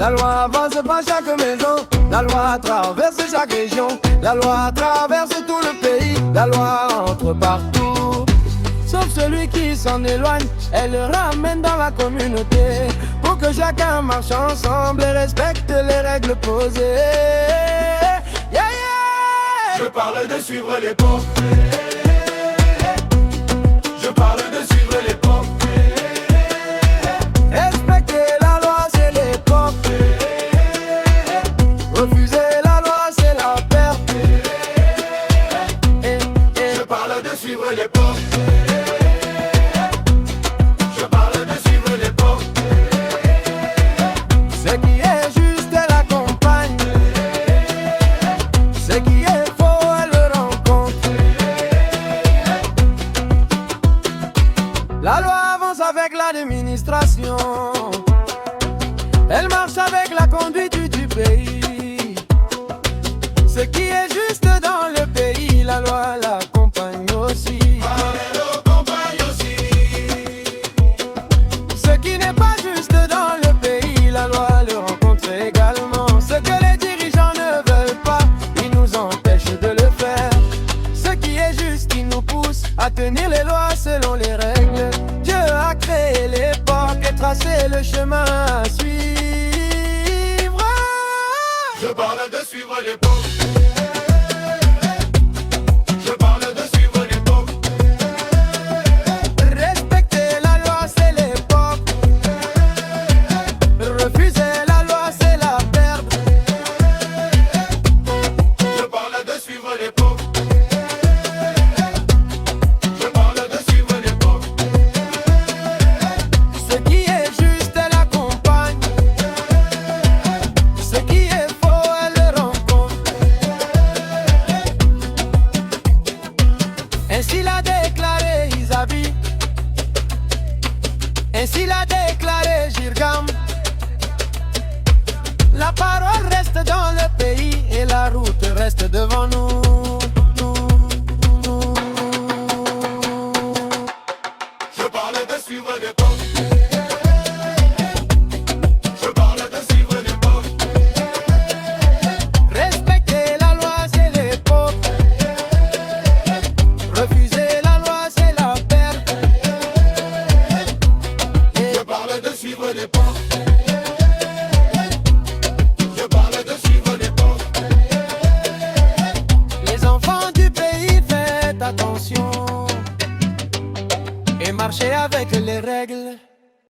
La loi avance par chaque maison, la loi traverse chaque région, la loi traverse tout le pays, la loi entre partout. Sauf celui qui s'en éloigne, elle le ramène dans la communauté, pour que chacun marche ensemble et respecte les règles posées. Yeah, yeah. Je parle de suivre les ponts. Je parle de suivre les ponts. Respecter la loi, c'est l'époque. Refuser la loi, c'est la perte. Je parle de suivre les ponts. Je parle de suivre les ponts. Ce qui est juste, elle accompagne. Ce qui est faux, elle le rencontre. La loi avance avec l'administration. Elle marche avec la conduite du pays. Ce qui est juste dans le pays, la loi l'accompagne aussi. Elle l'accompagne aussi. Ce qui n'est pas juste dans le pays, la loi le rencontre également. Ce que les dirigeants ne veulent pas, ils nous empêchent de le faire. Ce qui est juste, qui nous pousse à tenir les lois selon les règles. Dieu a créé l'époque et tracé le chemin à suivre. Je parle de suivre les ponts. Je parle de suivre les ponts. Respecter la loi, c'est l'époque. Refuser la loi, c'est la perdre. Je parle de suivre les ponts. Je parle de suivre les ponts. Ce qui est juste, elle accompagne. Ce qui est faux, elle le rencontre. Ainsi l'a déclaré Isabi. Ainsi l'a déclaré Jirgam. La parole reste dans le pays et la route reste devant nous. Je parle de suivre les ponts. Je parle de suivre les ponts. Respecter la loi, c'est l'époque. Refuser la loi, c'est la perte. Je parle de suivre les ponts. Je parle de suivre les ponts. Les enfants du pays, faites attention et marchez avec les règles.